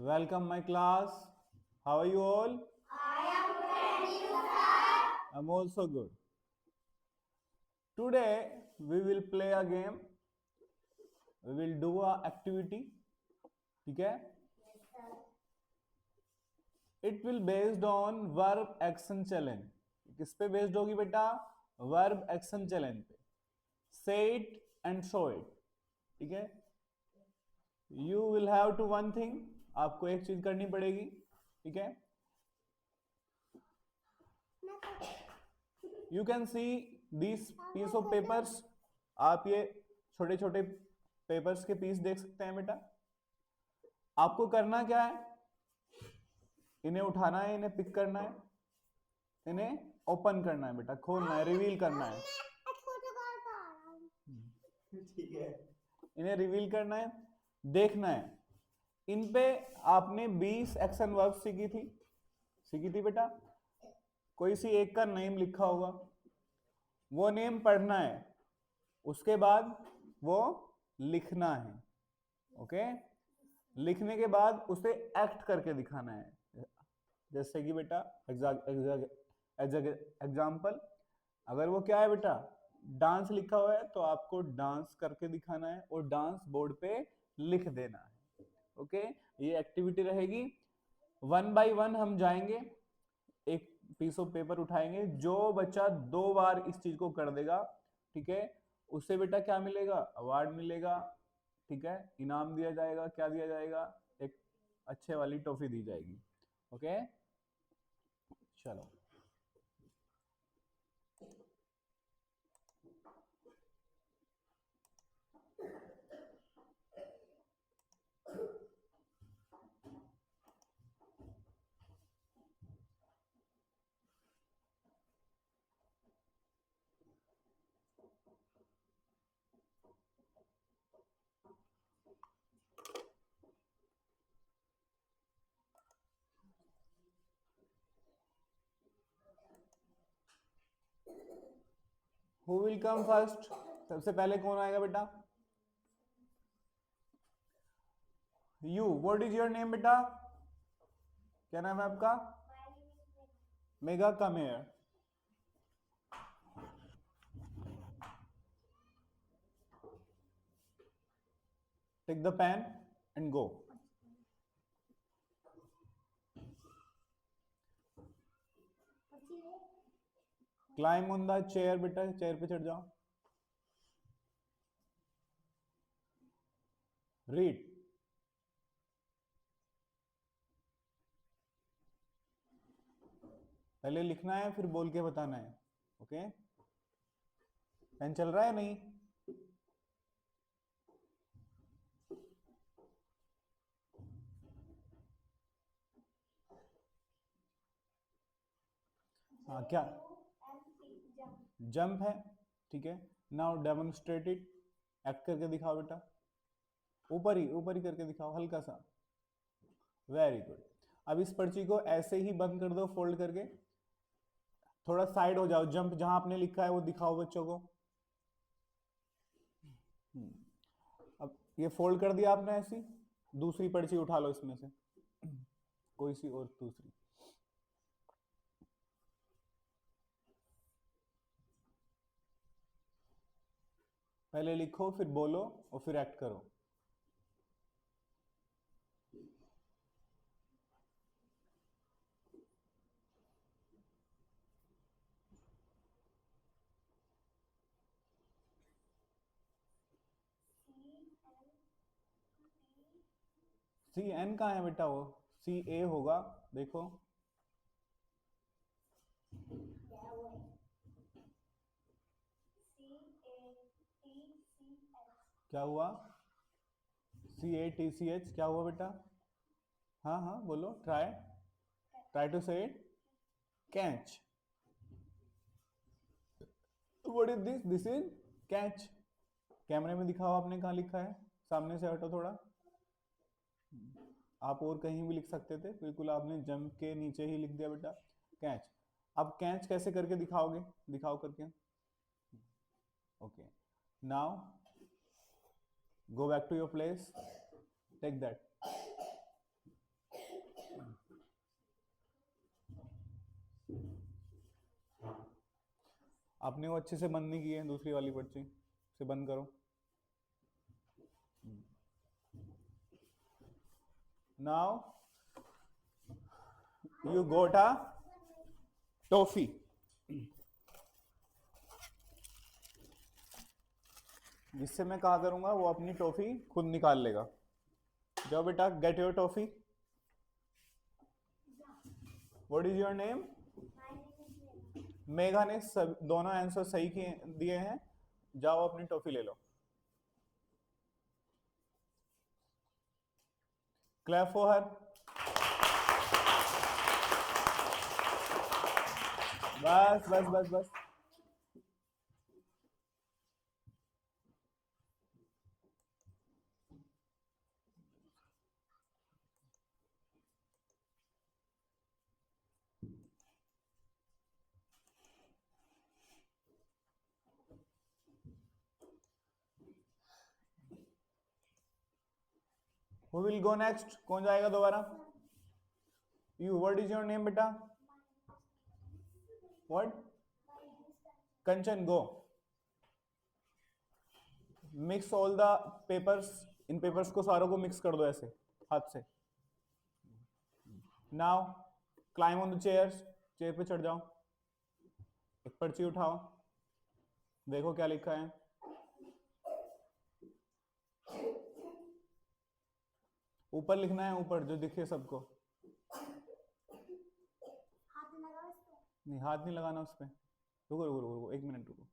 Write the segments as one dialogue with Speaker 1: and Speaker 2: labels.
Speaker 1: Welcome my class. How are you all? I'm also good. Today we will play a game. We will do a activity. ठीक है? It will based on verb action challenge. किस पे based होगी बेटा? Verb action challenge पे. Say it and show it. ठीक है? You will have to one thing. आपको एक चीज करनी पड़ेगी. ठीक है? You can see these piece of papers. आप ये छोटे छोटे पेपर्स के पीस देख सकते हैं बेटा. आपको करना क्या है? इन्हें उठाना है, इन्हें पिक करना है, इन्हें ओपन करना है बेटा, खोलना है, रिवील करना है. ठीक है. इन्हें रिवील करना है, देखना है. इन पे आपने 20 एक्शन वर्ब सीखी थी बेटा. कोई सी एक का नेम लिखा होगा, वो नेम पढ़ना है, उसके बाद वो लिखना है. ओके. लिखने के बाद उसे एक्ट करके दिखाना है. जैसे कि बेटा एग्जाम्पल, अगर वो क्या है बेटा, डांस लिखा हुआ है तो आपको डांस करके दिखाना है और डांस बोर्ड पे लिख देना है. ओके. ये एक्टिविटी रहेगी. 1 बाय 1 हम जाएंगे, एक पीस ऑफ पेपर उठाएंगे. जो बच्चा 2 बार इस चीज को कर देगा, ठीक है, उससे बेटा क्या मिलेगा? अवार्ड मिलेगा. ठीक है. इनाम दिया जाएगा. क्या दिया जाएगा? एक अच्छे वाली टॉफी दी जाएगी. ओके. चलो. Who will come first? सबसे पहले कौन आएगा बेटा? You. What is your name बेटा? क्या नाम है आपका? Mega. Come here. Take the pen and go. Climb on the chair बेटा, चेयर पे चढ़ जाओ. Read. पहले लिखना है, फिर बोल के बताना है. ओके. पेन चल रहा है नहीं? हाँ. क्या जंप है? ठीक है. Now demonstrate it. एक्ट करके दिखाओ बेटा. ऊपर ही करके दिखाओ, हल्का सा. Very good. अब इस पर्ची को ऐसे ही बंद कर दो, फोल्ड करके. थोड़ा साइड हो जाओ. जंप जहां आपने लिखा है वो दिखाओ बच्चों को. अब ये फोल्ड कर दिया आपने ऐसी. दूसरी पर्ची उठा लो इसमें से, कोई सी और दूसरी. पहले लिखो, फिर बोलो और फिर एक्ट करो. सी एन कहाँ है बेटा? वो सी ए होगा. देखो. क्या हुआ? CATCH. क्या हुआ बेटा? हाँ हाँ बोलो. ट्राई टू से it. Catch. What is this? This is catch. कैमरे में दिखाओ आपने कहाँ लिखा है. सामने से हटो थोड़ा. आप और कहीं भी लिख सकते थे, बिल्कुल आपने जंप के नीचे ही लिख दिया बेटा. कैच. अब कैच कैसे करके दिखाओगे? दिखाओ करके. Okay. Now go back to your place. Take that. आपने वो अच्छे से बंद नहीं किए, दूसरी वाली पर्ची से बंद करो। Now you got a toffee. जिससे मैं कहा करूंगा वो अपनी टॉफी खुद निकाल लेगा। जाओ बेटा, gate your toffee. What is your name? Megha ने सब दोनों आंसर सही किए दिए हैं। जाओ अपनी टॉफी ले लो। क्लैप फॉर हर। बस बस बस बस। Who will go next? कौन जाएगा दोबारा? You. What is your name, बेटा? What? Kanchan, go. Mix all the papers. In papers को सारों को मिक्स कर दो ऐसे हाथ से। Now climb on the chairs. Chair पे चढ़ जाओ। एक पर्ची उठाओ, देखो क्या लिखा है। ऊपर लिखना है, ऊपर जो दिखे सबको। नहीं, हाथ नहीं लगाना उस पे। रुको रुको रुको, एक मिनट रुको।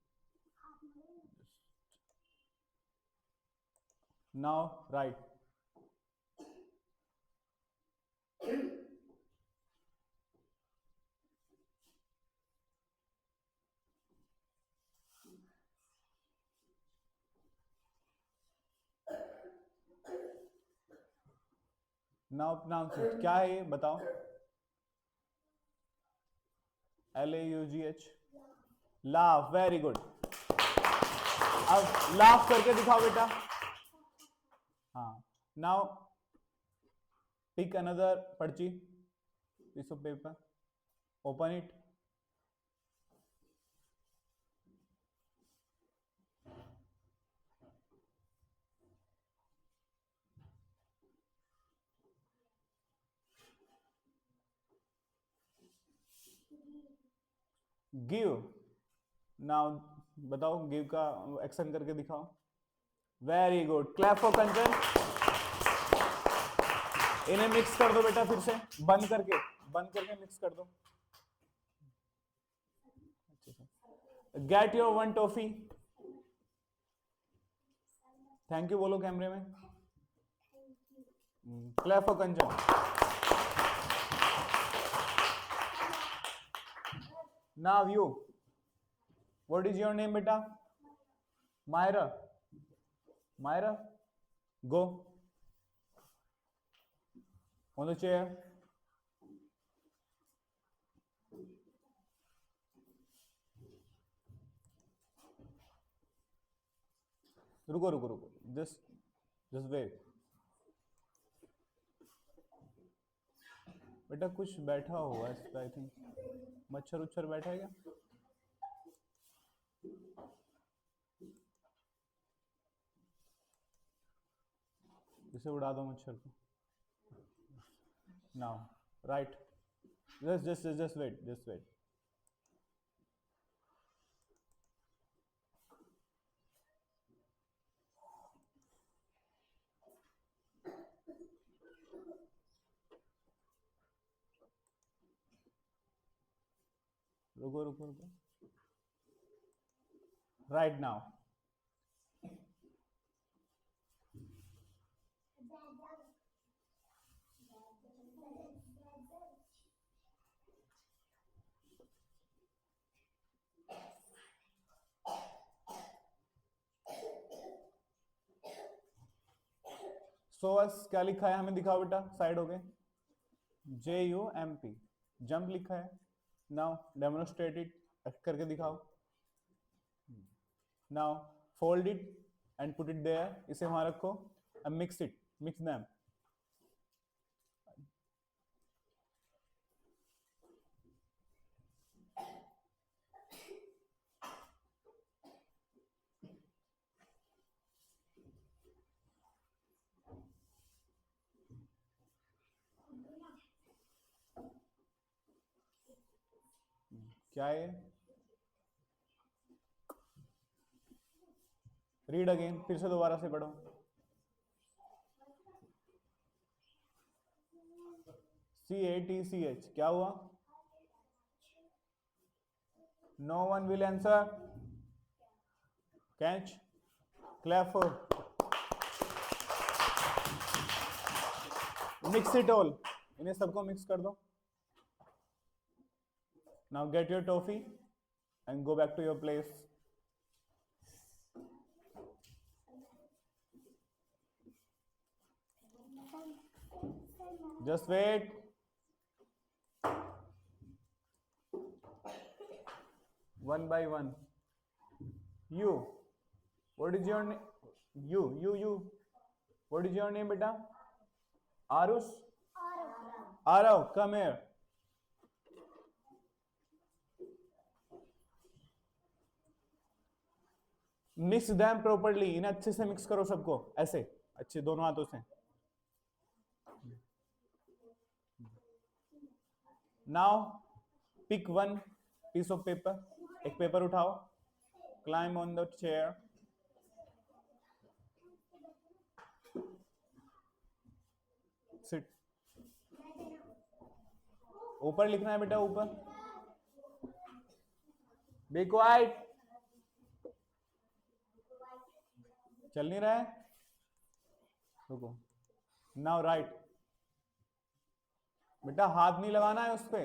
Speaker 1: Now right. Now pronounce it. क्या है ये बताओ? LAUGH। लाफ। Very good. अब लाफ करके दिखाओ बेटा। हाँ। नाउ पिक अनदर पर्ची, piece of paper, open it. Give. Now बताओ, गिव का एक्शन करके दिखाओ। Very good. Clap for Kanchan. इन्हें मिक्स कर दो बेटा, फिर से बंद करके मिक्स कर दो। Get your one toffee. Thank you बोलो कैमरे में। Clap for Kanchan. Now you. What is your name बेटा? Myra. Myra, go on the chair. रुको रुको रुको, जस्ट जस्ट वेट। बेटा कुछ बैठा हुआ है इस पे, आई थिंक मच्छर उच्छर बैठा है क्या? इसे उड़ा दो मच्छर को। Now right. Just wait, just wait. रुको रुको रुको। Right now. सो बस क्या लिखा है हमें दिखाओ बेटा, साइड हो गए। JUMP, जंप लिखा है। नाउ डेमोन्स्ट्रेट इट, करके दिखाओ। Now fold it and put it there, इसे वहां रखो। अब मिक्स इट, मिक्स देम। क्या है? रीड अगेन, फिर से दोबारा से पढ़ो। CATCH क्या हुआ? No one will answer. Catch, clap for. Mix it all, इन्हें सबको मिक्स कर दो। Now get your toffee and go back to your place. Just wait. One by one. You. What is your name? You. What is your name, beta? Arush? Arav, come here. Mix them properly. इन्हें अच्छे से mix करो सबको, ऐसे अच्छे दोनों हाथों से। Now pick one piece of paper. एक पेपर उठाओ. Climb on the chair. Sit. ऊपर लिखना है बेटा, ऊपर। Be quiet. चल नहीं रहा है? रुको। Now write. बेटा हाथ नहीं लगाना है उस पे,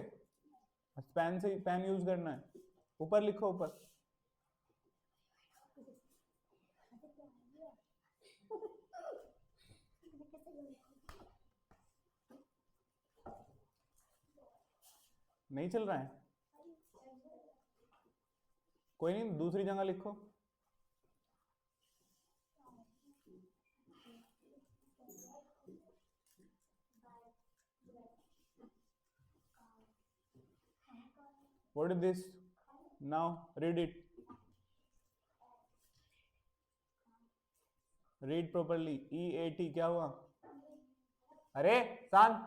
Speaker 1: पेन से पेन यूज करना है। ऊपर लिखो, ऊपर। नहीं चल रहा है? कोई नहीं, दूसरी जगह लिखो। What is this? Now read it. Read properly. EAT क्या हुआ? अरे शांत।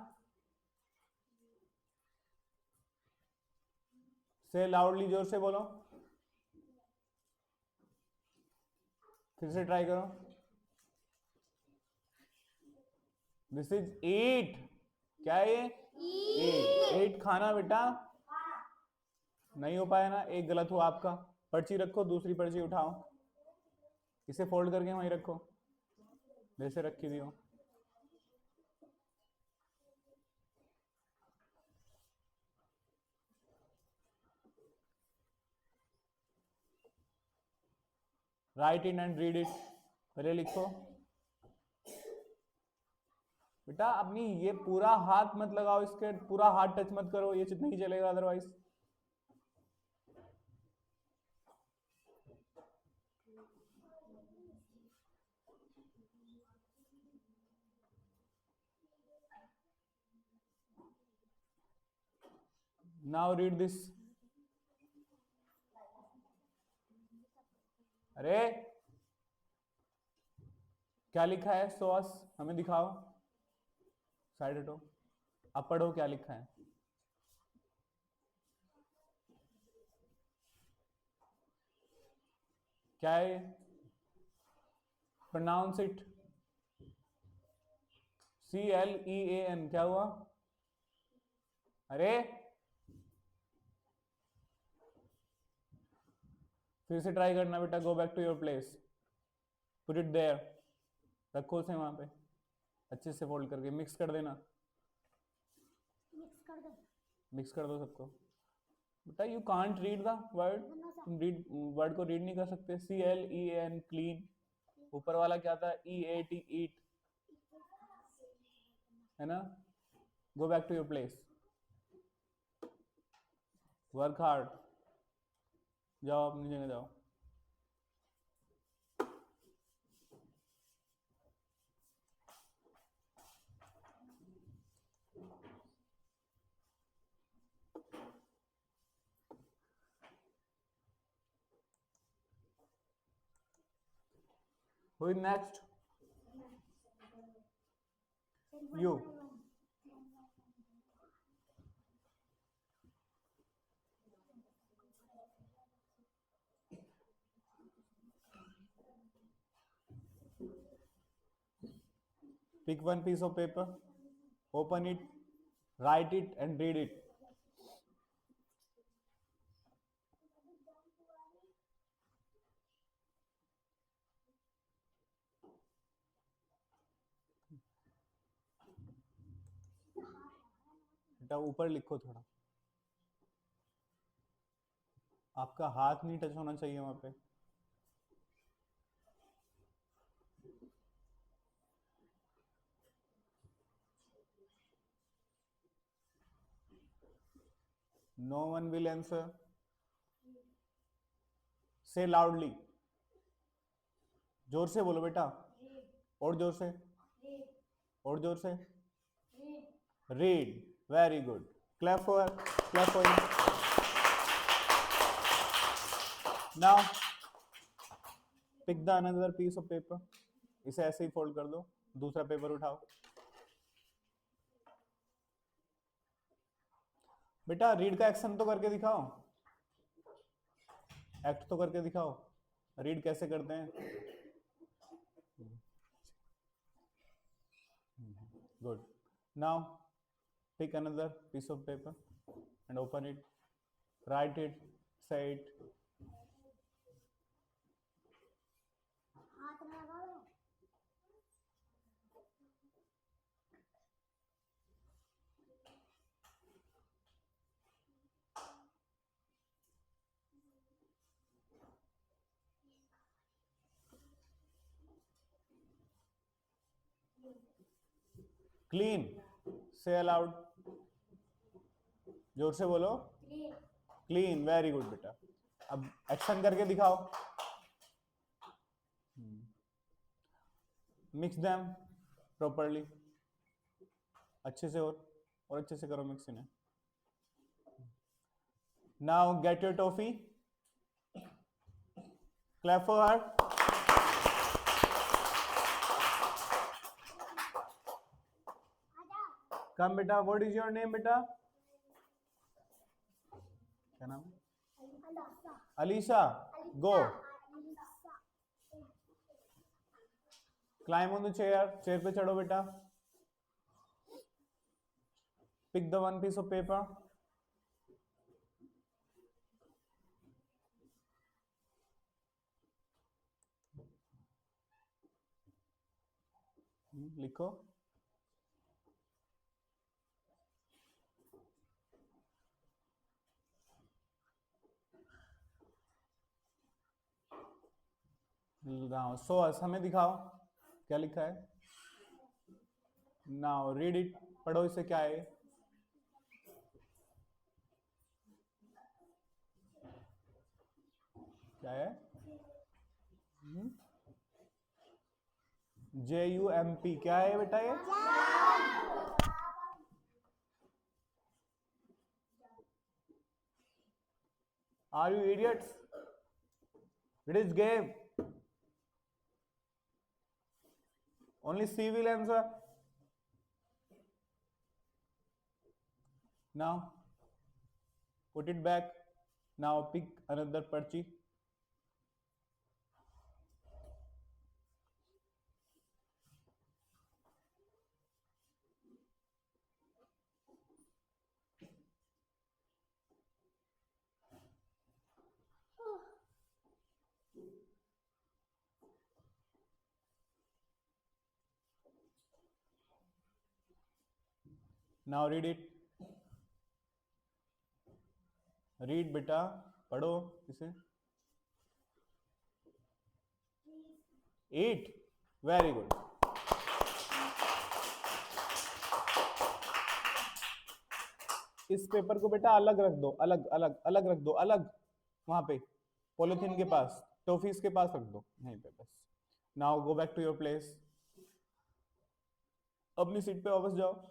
Speaker 1: से लाउडली, जोर से बोलो। फिर से ट्राई करो। This is eat. क्या है ये? ईट खाना बेटा। नहीं हो पाया ना, एक गलत हुआ आपका। पर्ची रखो, दूसरी पर्ची उठाओ, इसे फोल्ड करके वहीं रखो जैसे रखी थी हो। Right in and read it. पहले लिखो बेटा, अपनी ये पूरा हाथ मत लगाओ, इसके पूरा हाथ टच मत करो, ये नहीं चलेगा अदरवाइज। Now read this. अरे क्या लिखा है? सॉस हमें दिखाओ, साइड हटो। अब पढ़ो क्या लिखा है। क्या है? Pronounce it. CLEAN क्या हुआ? अरे फिर से ट्राई करना बेटा। Go back to your place, put it there. रखो उसे वहां पे, अच्छे से फोल्ड करके मिक्स कर देना। मिक्स कर दो सबको बेटा। You can't read the word, तुम रीड वर्ड को रीड नहीं कर सकते। CLEAN clean. ऊपर वाला क्या था? EAT ईट, है ना? Go back to your place, work hard. जाओ अपनी जगह जाओ। Who is next? You. Pick one piece of paper, open it, write it and read it. बेटा ऊपर लिखो थोड़ा, आपका हाथ नहीं टच होना चाहिए वहां पे। No one will answer. Say loudly. जोर से बोलो बेटा, और जोर से, और जोर से। Read. Very good. Clap for him. Now pick the another piece of paper. इसे ऐसे ही फोल्ड कर दो, दूसरा पेपर उठाओ। बेटा रीड का एक्शन तो करके दिखाओ, एक्ट तो करके दिखाओ, रीड कैसे करते हैं। Good. Now pick another piece of paper and open it, write it, say it. Clean. Say aloud. जोर से बोलो, क्लीन। वेरी गुड बेटा। अब एक्शन करके दिखाओ। मिक्स देम प्रॉपरली, अच्छे से, और अच्छे से करो मिक्स इन्हें। Now get your toffee, clap for her. Come बेटा, व्हाट इज योर नेम बेटा? क्या नाम है? Alisha. Go. Climb on the chair, chair पे चढ़ो बेटा। Pick the one piece of paper. लिखो। सो हमें दिखाओ क्या लिखा है। नाउ रीड इट, पढ़ो इसे क्या है। क्या है? JUMP क्या है बेटा ये? Are you idiots? It is game. Only C will answer. Now put it back. Now pick another पर्ची. Now read it. Read बेटा, पढ़ो इसे। Eat. Very good. इस पेपर को बेटा अलग रख दो, अलग अलग अलग रख दो, अलग वहां पे पॉलिथीन के पास, टॉफीज के पास रख दो यहीं पे बस। Now go back to your place, अपनी सीट पे वापस जाओ।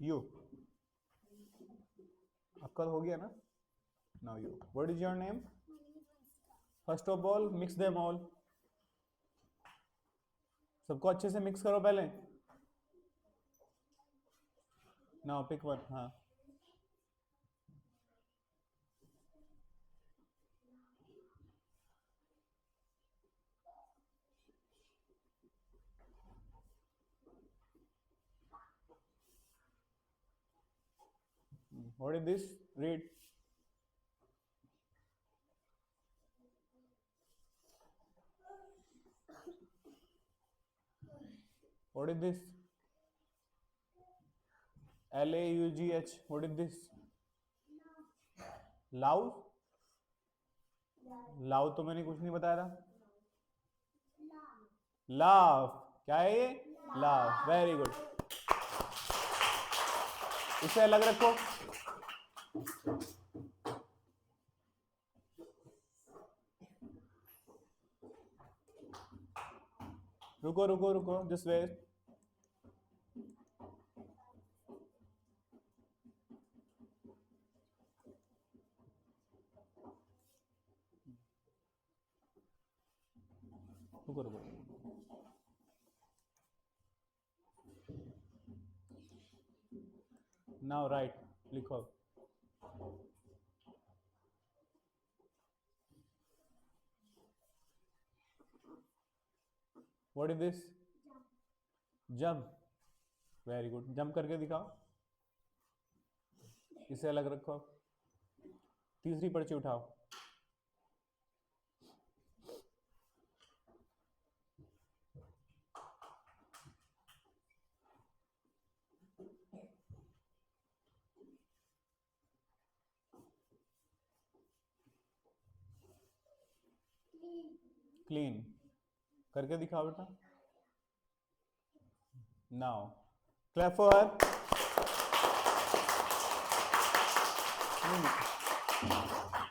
Speaker 1: यू, आपका हो गया ना? Now you, what is your name? First of all mix them all, सबको अच्छे से मिक्स करो पहले। Now pick one. हाँ, what is this? Read. What is this? LAUGH. What is this? लाउ. लाउ तो मैंने कुछ नहीं बताया था. लाव. क्या है ये? लाव. Very good. इसे अलग रखो. रुको रुको रुको. Just wait. रुको रुको. Now write. लिखो. What is this? Jump. Very good. Jump करके दिखाओ. इसे अलग रखो. तीसरी पर्ची उठाओ. क्लीन करके दिखाओ बेटा. नाउ क्लैप फॉर हर.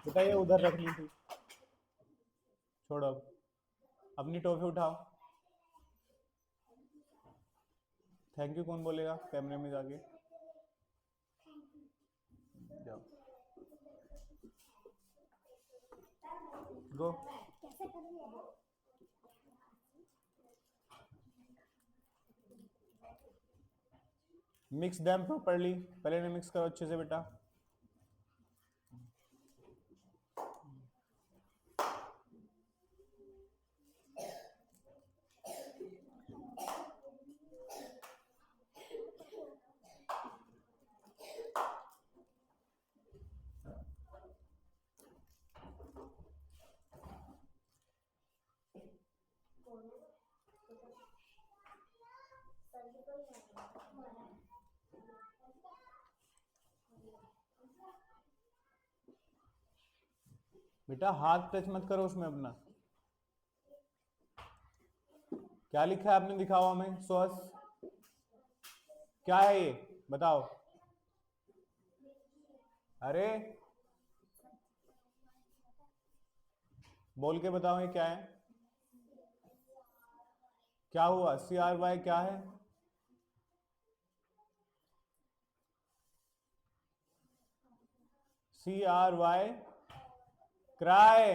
Speaker 1: बेटा ये उधर रखनी थी. छोड़ो. अपनी टॉफी उठाओ. थैंक यू कौन बोलेगा कैमरे में जाके? जाओ. गो. Mix them properly. पहले ने मिक्स करो अच्छे से बेटा. बेटा हाथ टच मत करो उसमें अपना. क्या लिखा है आपने? दिखाओ हमें. सॉस क्या है ये? बताओ. अरे बोल के बताओ ये क्या है? क्या हुआ? CRY क्या है? CRY cry.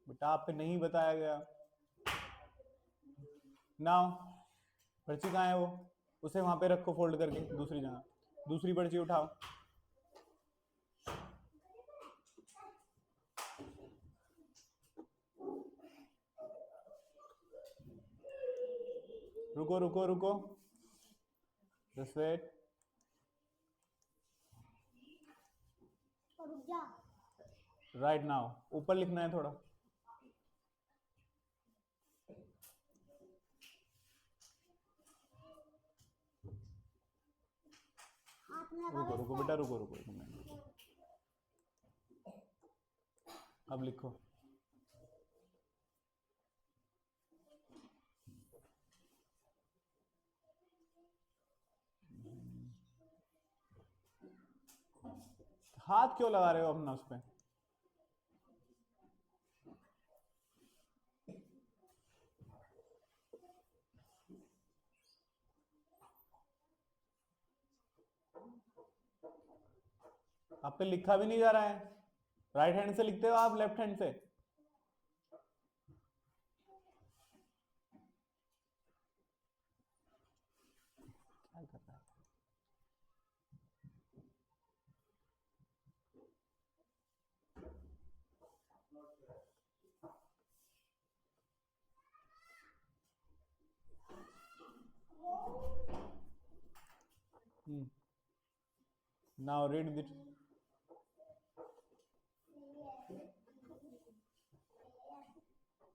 Speaker 1: बेटा आप पे नहीं बताया गया. नाउ पर्ची कहाँ है वो? उसे वहां पे रखो फोल्ड करके दूसरी जगह. दूसरी पर्ची उठाओ. रुको रुको रुको. Just wait. Right now. ऊपर लिखना है थोड़ा. रुको रुको बेटा. रुको रुको. अब लिखो. हाथ क्यों लगा रहे हो अपना उस पे? आप पे लिखा भी नहीं जा रहा है. राइट हैंड से लिखते हो आप लेफ्ट हैंड से? क्या कर रहा है? Now read this.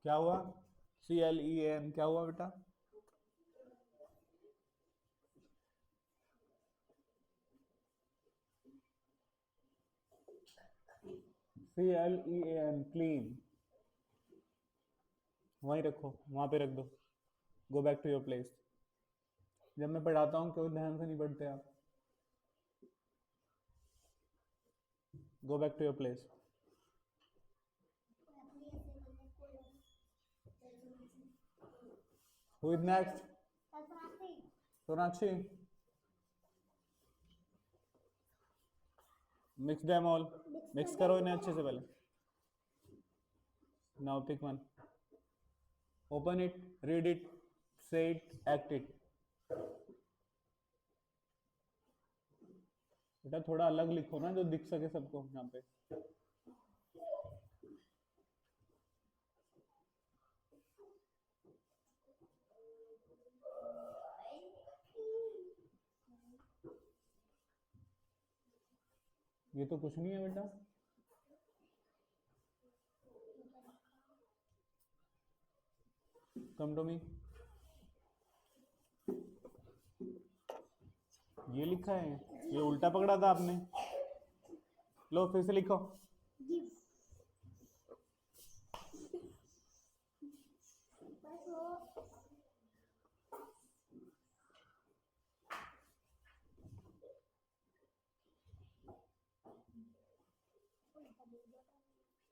Speaker 1: क्या हुआ? CLEAN क्या हुआ बेटा? CLEAN clean. वहीं रखो, वहां पे रख दो। Go back to your place. जब मैं पढ़ाता हूँ क्यों ध्यान से नहीं पढ़ते आप? Go back to your place. Who is next? Sonakshi. Mix them all. Mix करो इन्हें अच्छे से पहले। Now pick one. Open it, read it, say it, act it. बेटा थोड़ा अलग लिखो ना, जो दिख सके सबको यहाँ पे। ये तो कुछ नहीं है बेटा। Come to me. ये लिखा है, ये उल्टा पकड़ा था आपने। लो फिर से लिखो।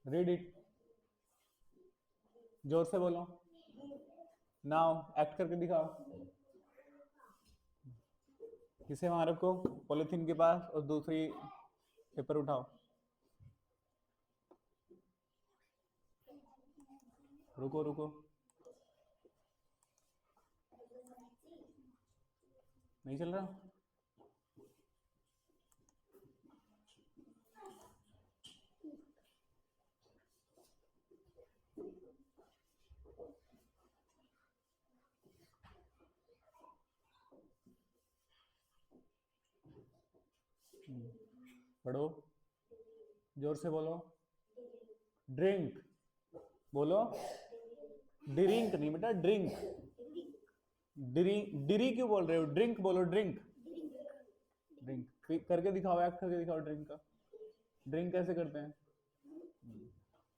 Speaker 1: Read it. जोर से बोलो। नाउ एक्ट करके दिखाओ। इसे वहां रखो पॉलिथीन के पास और दूसरी पेपर उठाओ। रुको रुको, नहीं चल रहा। पढ़ो, जोर से बोलो। ड्रिंक बोलो। ड्रिंक नहीं बेटा, ड्रिंक। डिरी क्यों बोल रहे हो? ड्रिंक बोलो, ड्रिंक। ड्रिंक करके दिखाओ, एक्ट करके दिखाओ ड्रिंक का। ड्रिंक कैसे करते हैं?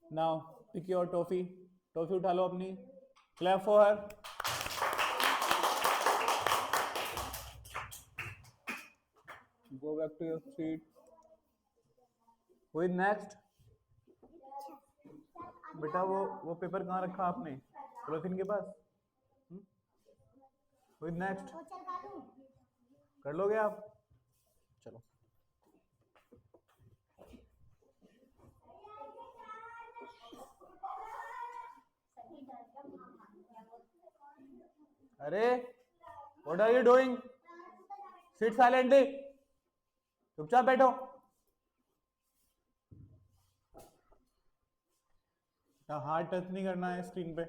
Speaker 1: Now pick your toffee. Toffee उठा लो अपनी। Clap for her. Go back to your seat. Who is next? बेटा वो पेपर कहाँ रखा आपने? पॉलिथीन के पास। Who is next? कर लोगे आप? चलो। अरे what are you doing? Sit silently. चुपचाप बैठो। हाथ टच नहीं करना है स्क्रीन पे।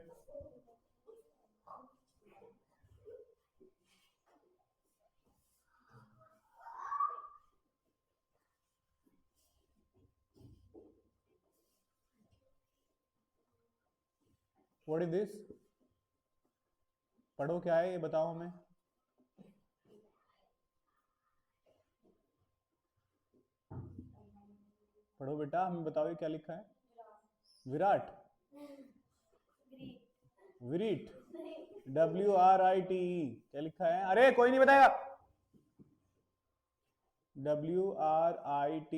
Speaker 1: What is this? पढ़ो, क्या है ये बताओ हमें। पढ़ो बेटा, हमें बताओ ये क्या लिखा है। विराट। विरीट। WRITE क्या लिखा है? अरे कोई नहीं बताएगा। WRITE।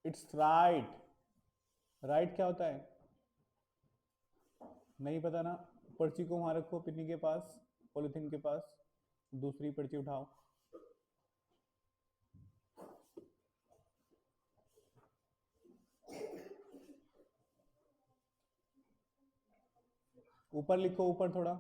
Speaker 1: It's right. राइट क्या होता है? नहीं पता ना। पर्ची को वहां रखो, पिन्नी के पास, पॉलिथीन के पास। दूसरी पर्ची उठाओ। ऊपर लिखो, ऊपर थोड़ा।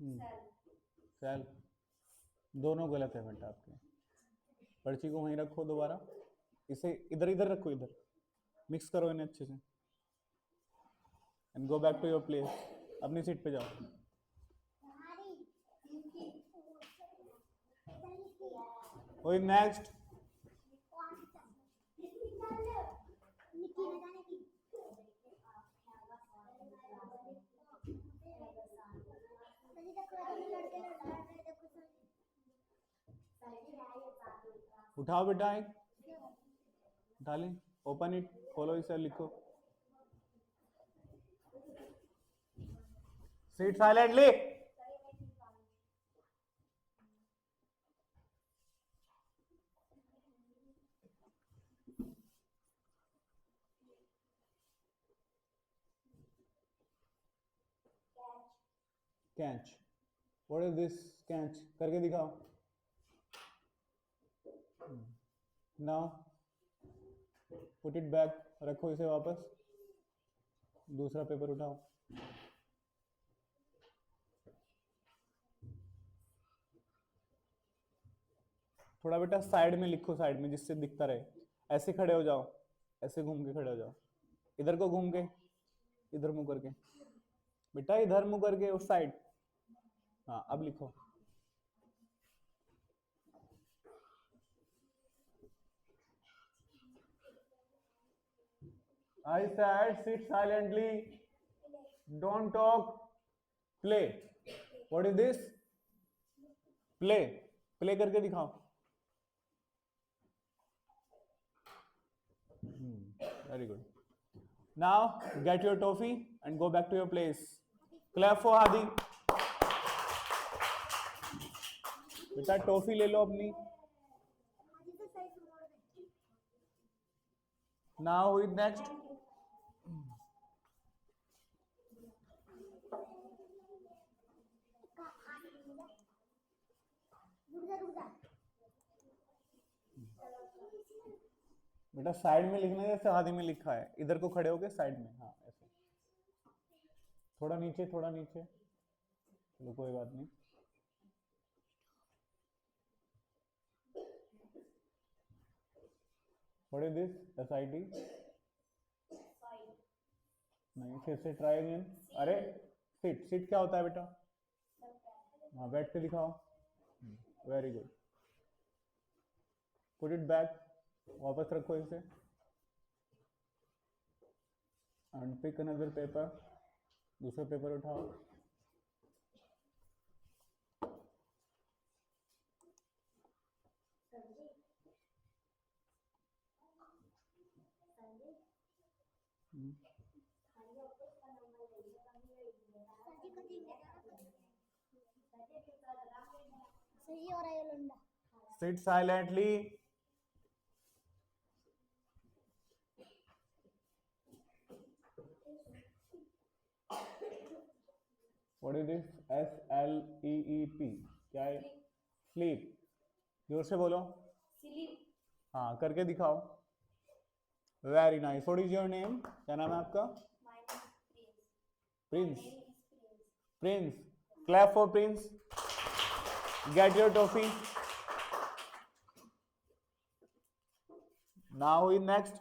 Speaker 1: सेल, दोनों गलत है बेटा आपके। पर्ची को वहीं रखो दोबारा, इसे इधर इधर रखो, इधर मिक्स करो इन्हें अच्छे से and go back to your place. अपनी सीट पे जाओ। कोई नेक्स्ट? उठाओ बेटा, एक उठा ली, ओपन इट, खोलो इसे, लिखो। Sit silently. Catch, what is this? Catch करके दिखाओ। नाउ पुट इट बैक, रखो इसे वापस। दूसरा पेपर उठाओ। थोड़ा बेटा साइड में लिखो, साइड में जिससे दिखता रहे। ऐसे खड़े हो जाओ, ऐसे घूम के खड़े हो जाओ, इधर को घूम के, इधर मुंह करके बेटा, इधर मुंह करके उस साइड। हाँ अब लिखो। I said sit silently, don't talk, play. What is this? Play, play करके दिखाओ। Very good. Now get your toffee and go back to your place. Clap for Hadi. बेटा टॉफी ले लो अपनी। Now who is next? बेटा side में लिखना है जैसे आदि में लिखा है, इधर को खड़े होके साइड में। हाँ ऐसे, थोड़ा नीचे, थोड़ा नीचे, चलो कोई बात नहीं। What is this? SIT? नहीं, फिर से ट्राई अगेन। अरे सिट, सिट क्या होता है बेटा? हाँ बैठ के दिखाओ। Very good, put it back, वापस रखो इसे एंड पिक अनदर पेपर। दूसरा पेपर उठाओ। Sit silently. What is this? SLEEP क्या है? Sleep. जोर से बोलो। हाँ करके दिखाओ। Very nice. What is your name? क्या नाम है आपका? Prince. Prince, clap for Prince. Get your toffee. Now in next.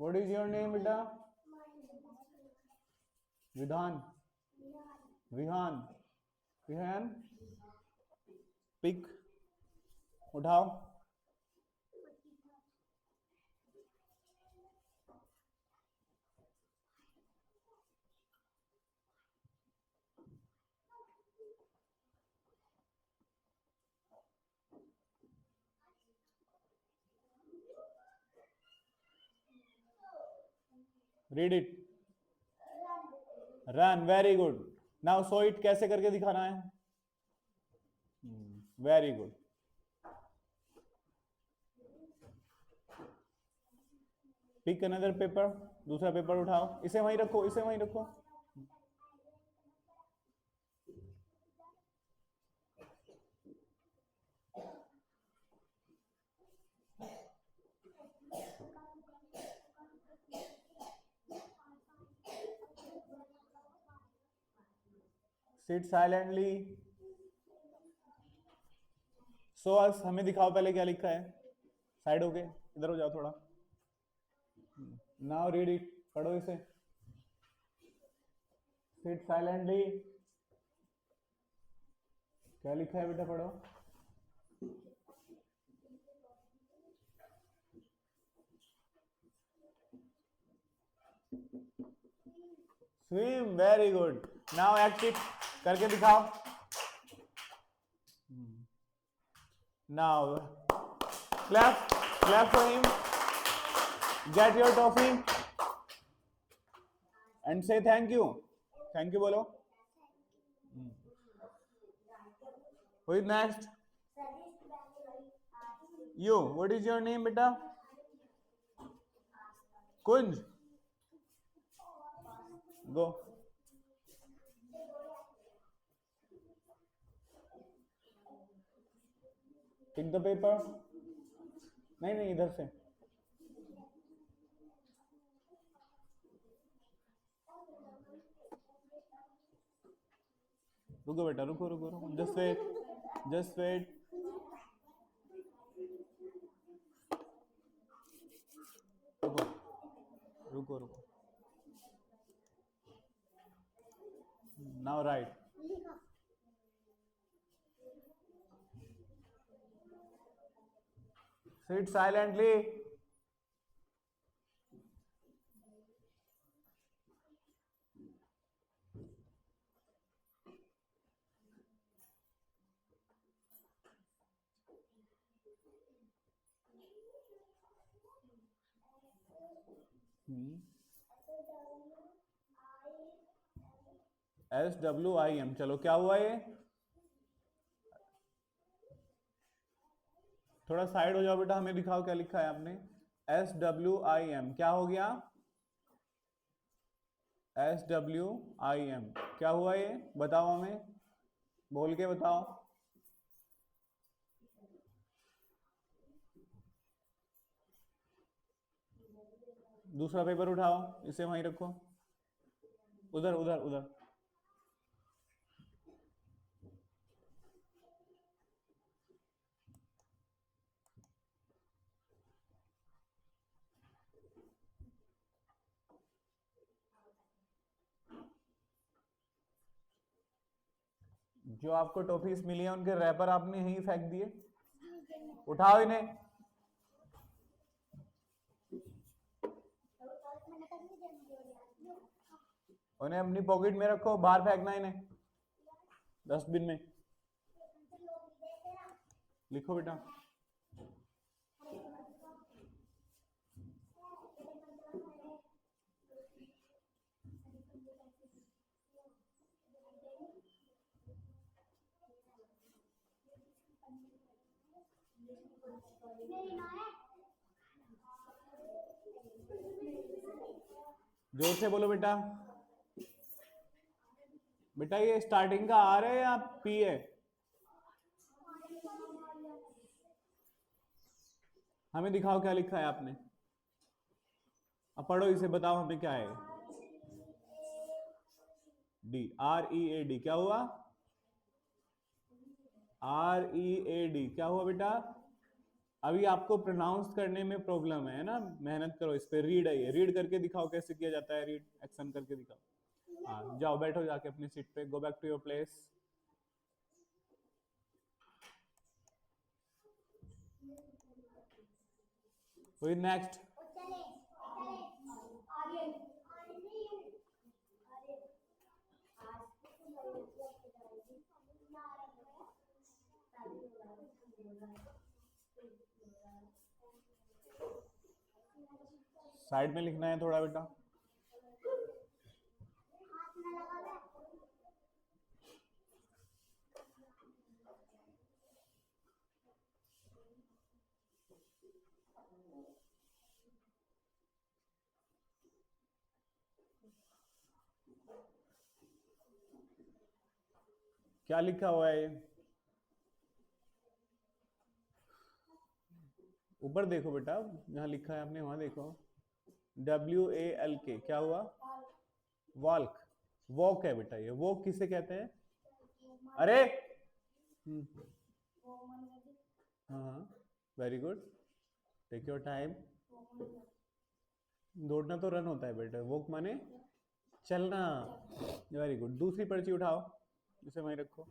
Speaker 1: What is your name बेटा? विधान। विहान। विहान, पिक, उठाओ। Read it. Run, very good. Now so it कैसे करके दिखाना है? Very good. Pick another paper, दूसरा पेपर उठाओ, इसे वहीं रखो, इसे वहीं रखो। Seat silently. सो अस, हमें दिखाओ पहले क्या लिखा है। साइड हो गए, इधर हो जाओ थोड़ा। नाउ रीड इट, पढ़ो इसे। सिट साइलेंटली, क्या लिखा है बेटा, पढ़ो। Swim, very good. Now act it, करके दिखाओ। Now clap, clap for him, gate your toffee and से थैंक यू। थैंक यू बोलो। Who is next? You. What is your name, beta? Kunj. Go. Pick the paper. नहीं नहीं, इधर से। रुको बेटा, रुको रुको रुको, जस्ट वेट, जस्ट वेट। रुको रुको रुको। Now right. Sit silently. SWIM, चलो क्या हुआ ये? थोड़ा साइड हो जाओ बेटा, हमें दिखाओ क्या लिखा है आपने। SWIM क्या हो गया? SWIM क्या हुआ ये? बताओ हमें, बोल के बताओ। दूसरा पेपर उठाओ, इसे वहीं रखो, उधर उधर उधर। जो आपको टॉफीज मिली है उनके रैपर आपने यहीं फेंक दिए, उठाओ इन्हें। उन्हें अपनी पॉकेट में रखो, बाहर फेंकना इन्हें डस्टबिन में। लिखो बेटा। जोर से बोलो बेटा। बेटा ये स्टार्टिंग का आर है या पी है? हमें दिखाओ क्या लिखा है आपने। अब पढ़ो इसे, बताओ हमें क्या है। डी, READ क्या हुआ? READ क्या हुआ बेटा? अभी आपको प्रोनाउंस करने में प्रॉब्लम है ना, मेहनत करो इस पे। रीड है ये, रीड करके दिखाओ कैसे किया जाता है रीड, एक्शन करके दिखाओ। हाँ जाओ बैठो जाके अपनी सीट पे, go back to your place. Next. Side में लिखना है थोड़ा बेटा। क्या लिखा हुआ है? ऊपर देखो बेटा, जहां लिखा है आपने वहां देखो। WALK क्या हुआ? वॉल्क, वॉक है बेटा ये। वॉक किसे कहते हैं? अरे हाँ, very good, take your time. दौड़ना तो रन होता है बेटा, वॉक माने चलना। वेरी गुड, दूसरी पर्ची उठाओ, इसे वहीं रखो।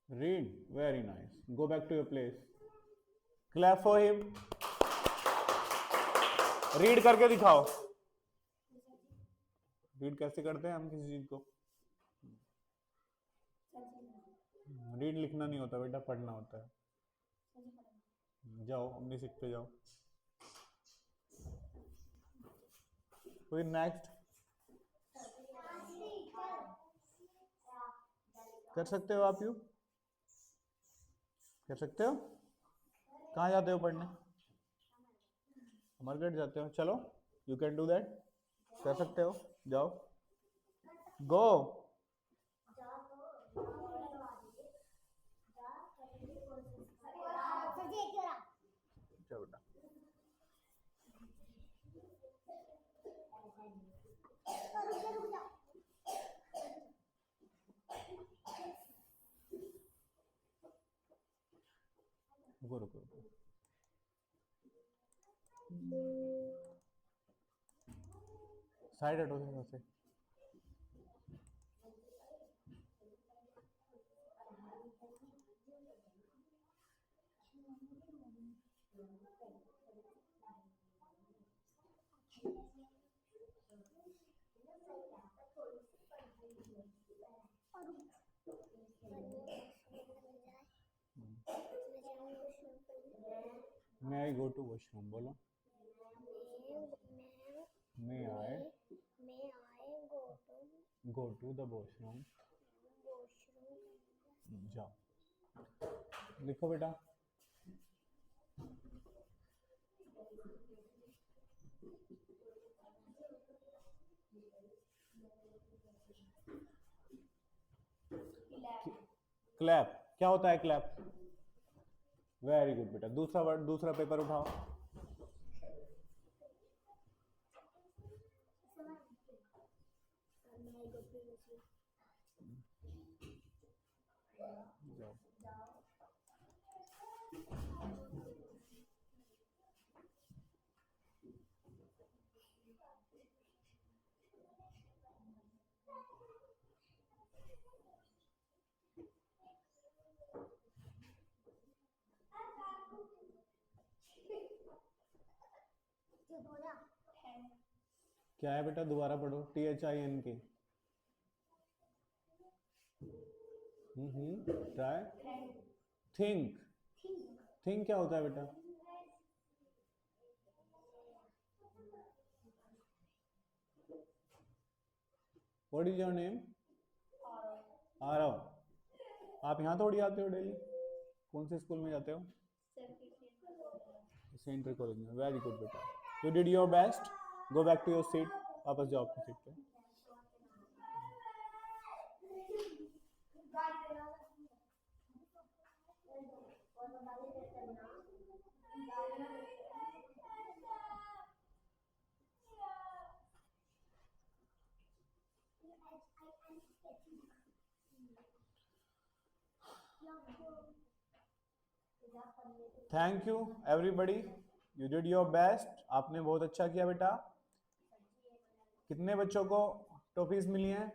Speaker 1: Read, very nice. Go back to your place. Clap for him. Read करके दिखाओ। रीड कैसे करते हैं हम किसी चीज को? रीड लिखना नहीं होता बेटा, पढ़ना होता है। जाओ अपनी सीट पे जाओ। कोई नेक्स्ट कर सकते हो आप? यू कर सकते हो? कहाँ जाते हो पढ़ने? अमरगढ़ जाते हो, चलो यू कैन डू दैट, कर सकते हो, जाओ, गो। चलो बेटा, रुको रुको रुको, साइड हटो से। May I go to washroom? बोलो। May I go to the washroom? जाओ, लिखो बेटा। क्लैप, क्या होता है क्लैप? वेरी गुड बेटा, दूसरा वर्ड, दूसरा पेपर उठाओ। क्या है बेटा? दोबारा पढ़ो, THINK। Try, think. थिंक क्या होता है बेटा? What is your name? Aarav. आप यहाँ थोड़ी आते हो डेली, कौन से स्कूल में जाते हो? सेंट्रल कॉलेज में। वेरी गुड बेटा, you did your best, go back to your seat, वापस जाओ अपनी सीट पे। Thank you everybody, you did your best, आपने बहुत अच्छा किया बेटा। कितने बच्चों को टॉफीज मिली हैं?